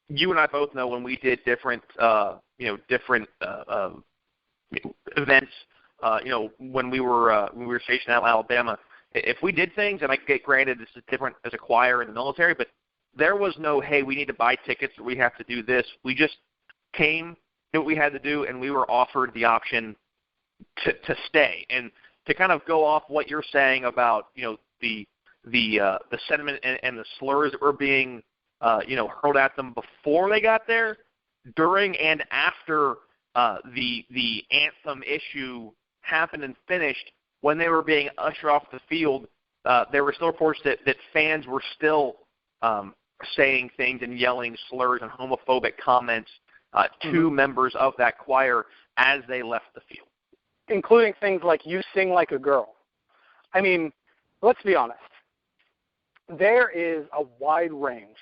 you and I both know when we did different events, when we were stationed out in Alabama, if we did things, and I get granted this is different as a choir in the military, but there was no, hey, we need to buy tickets or we have to do this. We just came, did what we had to do, and we were offered the option to stay. And to kind of go off what you're saying about, the sentiment and the slurs that were being, hurled at them before they got there, during and after the anthem issue happened and finished, when they were being ushered off the field, there were still reports that fans were still saying things and yelling slurs and homophobic comments to members of that choir as they left the field. Including things like, "You sing like a girl." I mean, let's be honest. There is a wide range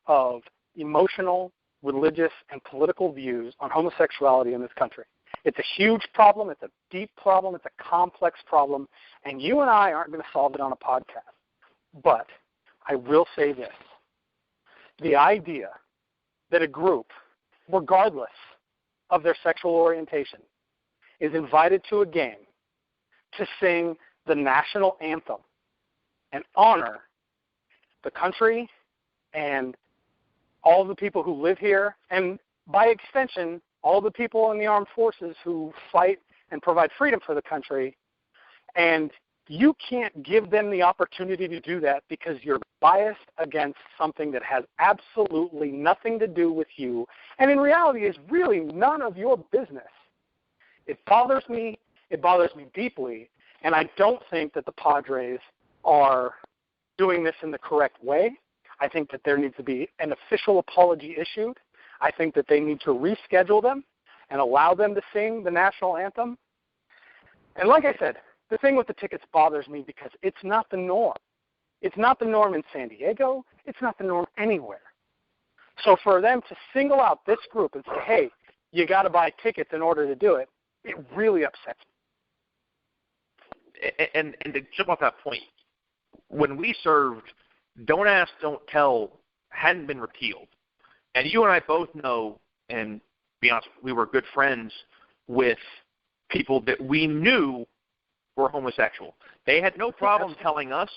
of emotional, religious, and political views on homosexuality in this country. It's a huge problem. It's a deep problem. It's a complex problem. And you and I aren't going to solve it on a podcast. But I will say this. The idea that a group, regardless of their sexual orientation, is invited to a game to sing the national anthem and honor the country and all the people who live here, and by extension, all the people in the armed forces who fight and provide freedom for the country, and you can't give them the opportunity to do that because you're biased against something that has absolutely nothing to do with you, and in reality is really none of your business. It bothers me. It bothers me deeply, and I don't think that the Padres are doing this in the correct way. I think that there needs to be an official apology issued. I think that they need to reschedule them and allow them to sing the national anthem. And like I said, the thing with the tickets bothers me because it's not the norm. It's not the norm in San Diego. It's not the norm anywhere. So for them to single out this group and say, hey, you got to buy tickets in order to do it, it really upsets me. And to jump off that point, when we served, Don't Ask, Don't Tell hadn't been repealed. And you and I both know, and to be honest, we were good friends with people that we knew were homosexual. They had no problem telling us.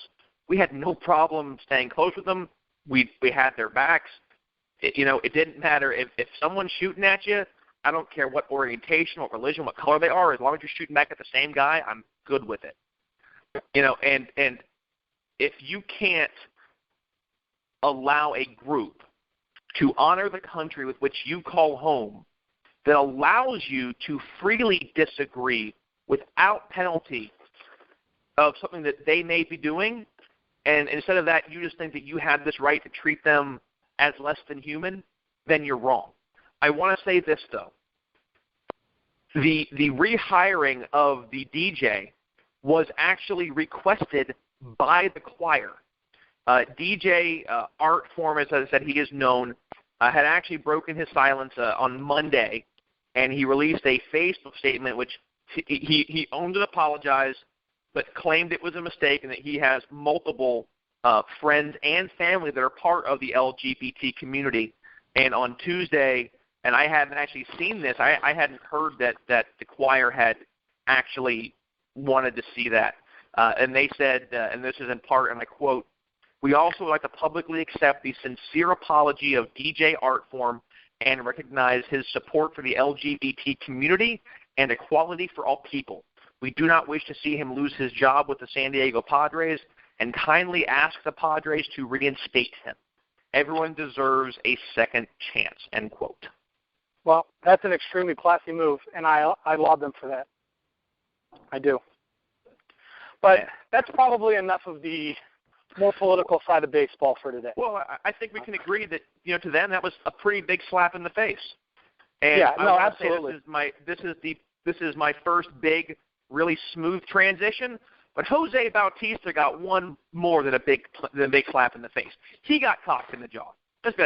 We had no problem staying close with them. We had their backs. It didn't matter if someone's shooting at you. I don't care what orientation, what religion, what color they are. As long as you're shooting back at the same guy, I'm good with it. And if you can't allow a group to honor the country with which you call home, that allows you to freely disagree without penalty of something that they may be doing, and instead of that you just think that you have this right to treat them as less than human, then you're wrong. I want to say this, though. The rehiring of the DJ was actually requested by the choir. DJ Art Form, as I said, he is known, had actually broken his silence on Monday, and he released a Facebook statement which he owned and apologized, but claimed it was a mistake and that he has multiple friends and family that are part of the LGBT community. And on Tuesday, and I hadn't actually seen this, I hadn't heard that the choir had actually wanted to see that. And they said, and this is in part, and I quote, "We also would like to publicly accept the sincere apology of DJ Artform and recognize his support for the LGBT community and equality for all people. We do not wish to see him lose his job with the San Diego Padres and kindly ask the Padres to reinstate him. Everyone deserves a second chance," end quote. Well, that's an extremely classy move, and I laud them for that. I do. But that's probably enough of the more political side of baseball for today. Well, I think we can agree that, to them that was a pretty big slap in the face. And yeah, no, absolutely. This is my first big, really smooth transition. But Jose Bautista got one more than a big slap in the face. He got cocked in the jaw.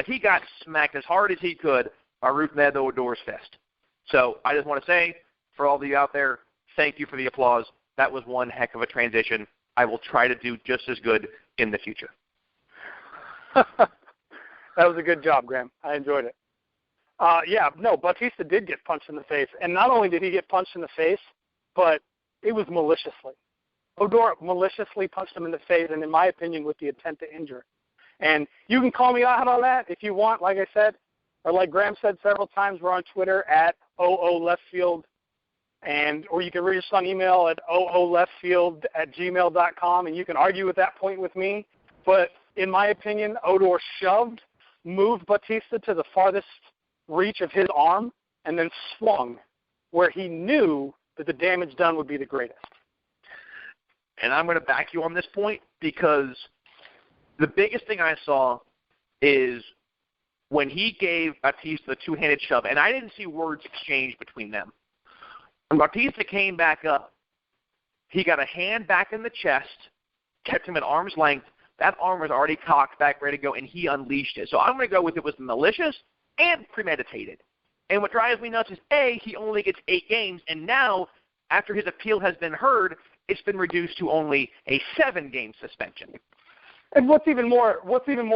He got smacked as hard as he could by Ruth Ned Odor's fist. So I just want to say, for all of you out there, thank you for the applause. That was one heck of a transition. I will try to do just as good in the future. That was a good job, Graham. I enjoyed it. Bautista did get punched in the face. And not only did he get punched in the face, but it was maliciously. Odor maliciously punched him in the face, and in my opinion, with the intent to injure. And you can call me out on that if you want, like I said, or like Graham said several times, we're on Twitter at OOLeftField, or you can reach us on email at ooleftfield@gmail.com, and you can argue at that point with me. But in my opinion, Odor moved Bautista to the farthest reach of his arm, and then swung where he knew that the damage done would be the greatest. And I'm going to back you on this point because the biggest thing I saw is when he gave Bautista the two-handed shove, and I didn't see words exchanged between them. When Bautista came back up, he got a hand back in the chest, kept him at arm's length. That arm was already cocked back, ready to go, and he unleashed it. So I'm going to go with it was malicious and premeditated. And what drives me nuts is, A, he only gets 8 games, and now, after his appeal has been heard, it's been reduced to only a 7-game suspension. And what's even more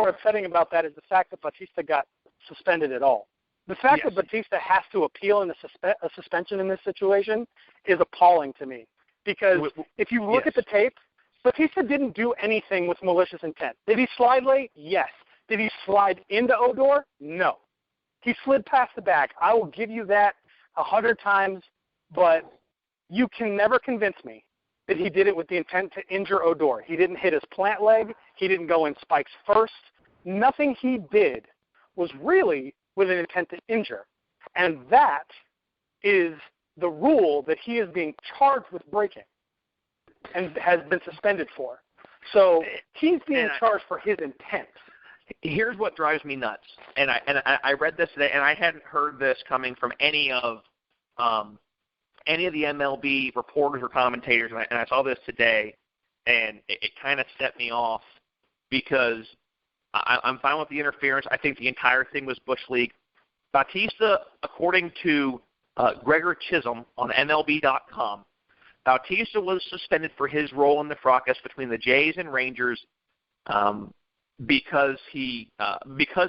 upsetting about that is the fact that Bautista got suspended at all. The fact that Bautista has to appeal in a suspension in this situation is appalling to me. Because if you look at the tape, Bautista didn't do anything with malicious intent. Did he slide late? Yes. Did he slide into Odor? No. He slid past the back. I will give you that 100 times, but you can never convince me that he did it with the intent to injure Odor. He didn't hit his plant leg. He didn't go in spikes first. Nothing he did was really with an intent to injure. And that is the rule that he is being charged with breaking and has been suspended for. So he's being charged for his intent. Here's what drives me nuts, and I read this today, and I hadn't heard this coming from any of the MLB reporters or commentators, and I saw this today, and it kind of set me off because I'm fine with the interference. I think the entire thing was Bush League. Bautista, according to Gregor Chisholm on MLB.com, Bautista was suspended for his role in the fracas between the Jays and Rangers because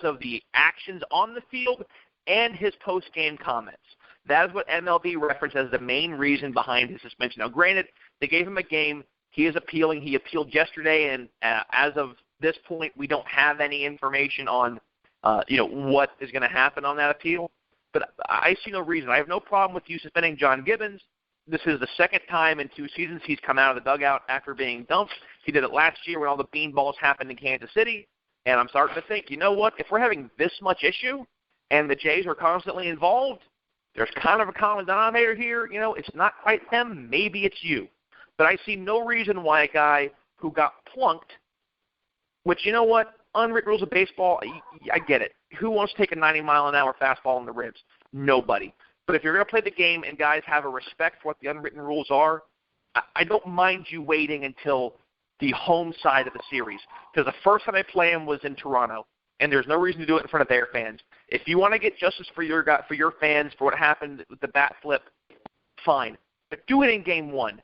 of the actions on the field and his post-game comments. That is what MLB referenced as the main reason behind his suspension. Now, granted, they gave him a game. He is appealing. He appealed yesterday, and as of this point, we don't have any information on what is going to happen on that appeal. But I see no reason. I have no problem with you suspending John Gibbons. This is the second time in 2 seasons he's come out of the dugout after being dumped. He did it last year when all the beanballs happened in Kansas City. And I'm starting to think, you know what? If we're having this much issue and the Jays are constantly involved, there's kind of a common denominator here. It's not quite them. Maybe it's you. But I see no reason why a guy who got plunked, which, you know what? Unwritten rules of baseball, I get it. Who wants to take a 90-mile-an-hour fastball in the ribs? Nobody. But if you're going to play the game and guys have a respect for what the unwritten rules are, I don't mind you waiting until the home side of the series. Because the first time I play them was in Toronto, and there's no reason to do it in front of their fans. If you want to get justice for your fans for what happened with the bat flip, fine. But do it in Game 1.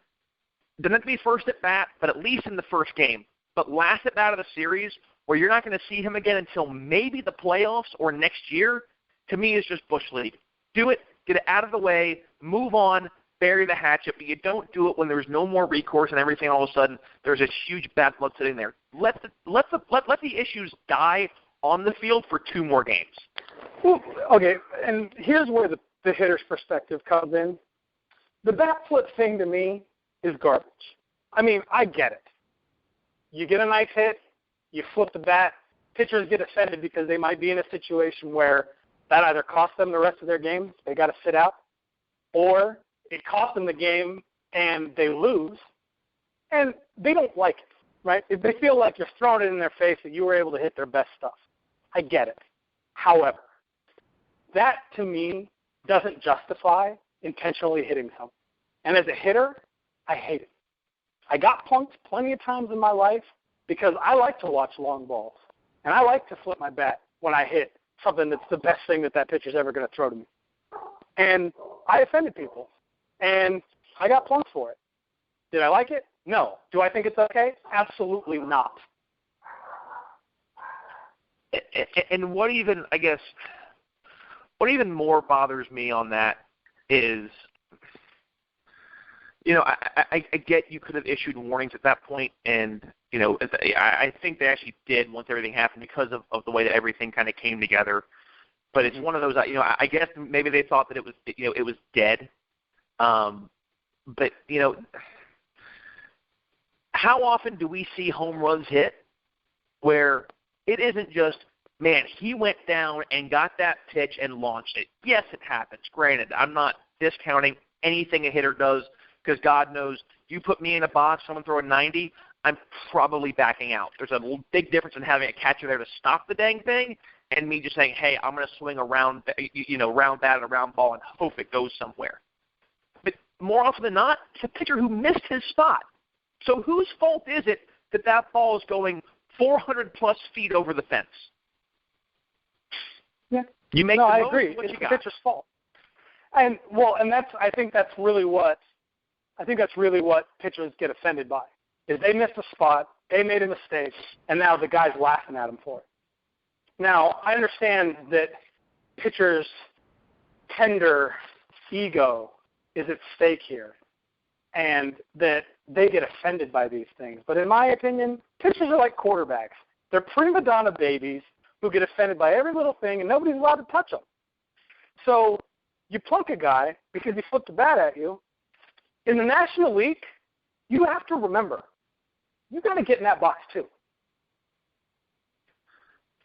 Doesn't have to be first at bat, but at least in the first game. But last at bat of the series, where you're not going to see him again until maybe the playoffs or next year, to me is just Bush League. Do it. Get it out of the way, move on, bury the hatchet, but you don't do it when there's no more recourse and everything all of a sudden there's this huge bad blood sitting there. Let the issues die on the field for 2 more games. Well, okay, and here's where the hitter's perspective comes in. The bat flip thing to me is garbage. I mean, I get it. You get a nice hit, you flip the bat, pitchers get offended because they might be in a situation where that either cost them the rest of their game, they got to sit out, or it cost them the game and they lose, and they don't like it, right? If they feel like you're throwing it in their face that you were able to hit their best stuff, I get it. However, that to me doesn't justify intentionally hitting someone. And as a hitter, I hate it. I got punked plenty of times in my life because I like to watch long balls, and I like to flip my bat when I hit something that's the best thing that pitcher's ever going to throw to me. And I offended people, and I got plunked for it. Did I like it? No. Do I think it's okay? Absolutely not. And what even more bothers me on that is, I get you could have issued warnings at that point, and I think they actually did once everything happened because of the way that everything kind of came together. But it's one of those, I guess maybe they thought that it was dead. But how often do we see home runs hit where it isn't just, man, he went down and got that pitch and launched it? Yes, it happens. Granted, I'm not discounting anything a hitter does, because God knows, you put me in a box, someone throw a 90, I'm probably backing out. There's a big difference in having a catcher there to stop the dang thing and me just saying, hey, I'm going to swing a round bat and a round ball and hope it goes somewhere. But more often than not, it's a pitcher who missed his spot. So whose fault is it that ball is going 400-plus feet over the fence? Yeah. You make I most agree. of what It's you the got. pitcher's fault. And I think that's really what pitchers get offended by, is they missed a spot, they made a mistake, and now the guy's laughing at them for it. Now, I understand that pitchers' tender ego is at stake here, and that they get offended by these things. But in my opinion, pitchers are like quarterbacks. They're prima donna babies who get offended by every little thing, and nobody's allowed to touch them. So you plunk a guy because he flipped a bat at you. In the National League, you have to remember, you got to get in that box too.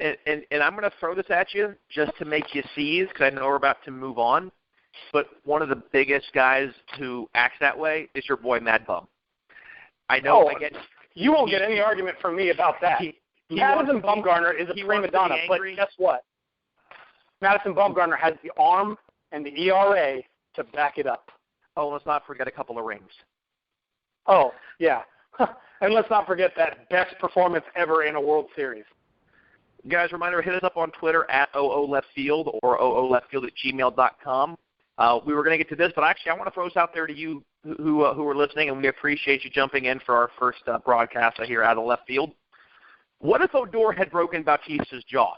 And I'm going to throw this at you just to make you seize, because I know we're about to move on. But one of the biggest guys who acts that way is your boy Mad Bum. I know. You won't get any argument from me about that. Madison Bumgarner is a prima donna, but guess what? Madison Bumgarner has the arm and the ERA to back it up. Oh, let's not forget a couple of rings. Oh, yeah. And let's not forget that best performance ever in a World Series. Guys, reminder, hit us up on Twitter at OOLeftField or OOLeftField@gmail.com. We were going to get to this, but actually I want to throw this out there to you who are listening, and we appreciate you jumping in for our first broadcast here out of left field. What if Odor had broken Bautista's jaw?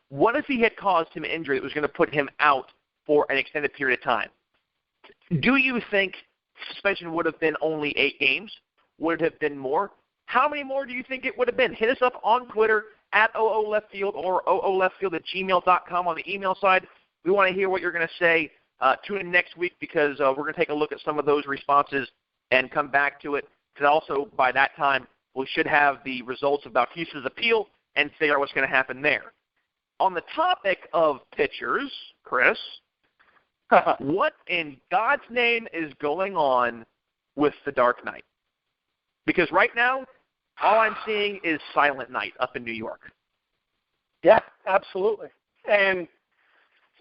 What if he had caused him injury that was going to put him out for an extended period of time? Do you think suspension would have been only 8 games? Would it have been more? How many more do you think it would have been? Hit us up on Twitter at OOLeftField or OOLeftField@gmail.com on the email side. We want to hear what you're going to say. Tune in next week, because we're going to take a look at some of those responses and come back to it. Because also by that time, we should have the results of Bautista's appeal and figure out what's going to happen there. On the topic of pitchers, Chris, what in God's name is going on with the Dark Knight? Because right now, all I'm seeing is Silent Night up in New York. Yeah, absolutely. And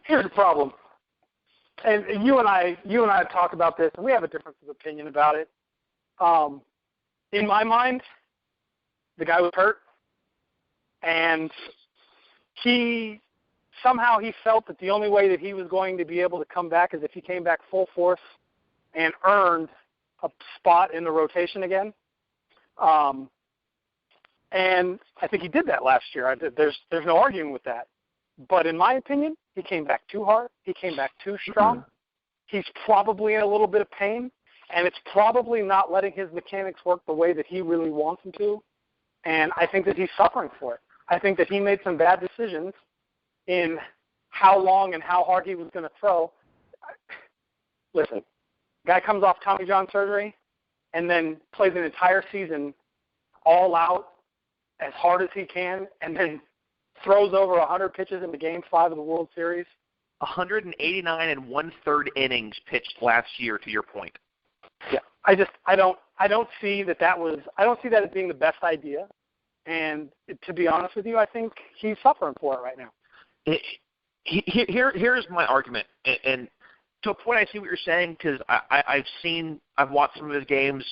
here's the problem. And you and I have talked about this, and we have a difference of opinion about it. In my mind, the guy was hurt, and he felt that the only way that he was going to be able to come back is if he came back full force and earned a spot in the rotation again. And I think he did that last year. There's no arguing with that. But in my opinion, he came back too hard. He came back too strong. He's probably in a little bit of pain, and it's probably not letting his mechanics work the way that he really wants them to. And I think that he's suffering for it. I think that he made some bad decisions in how long and how hard he was going to throw. Listen, guy comes off Tommy John surgery and then plays an entire season all out as hard as he can, and then throws over 100 pitches in the Game 5 of the World Series. 189 and 1/3 innings pitched last year, to your point. Yeah, I don't see that as being the best idea. And to be honest with you, I think he's suffering for it right now. Here's my argument, and to a point, I see what you're saying, because I've watched some of his games.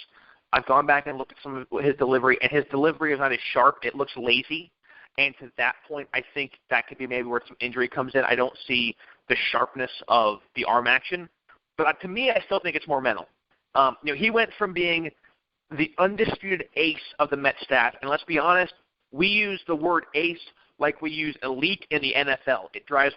I've gone back and looked at some of his delivery, and his delivery is not as sharp. It looks lazy. And to that point, I think that could be maybe where some injury comes in. I don't see the sharpness of the arm action. But to me, I still think it's more mental. He went from being the undisputed ace of the Met staff, and let's be honest, we use the word ace like we use elite in the NFL. It drives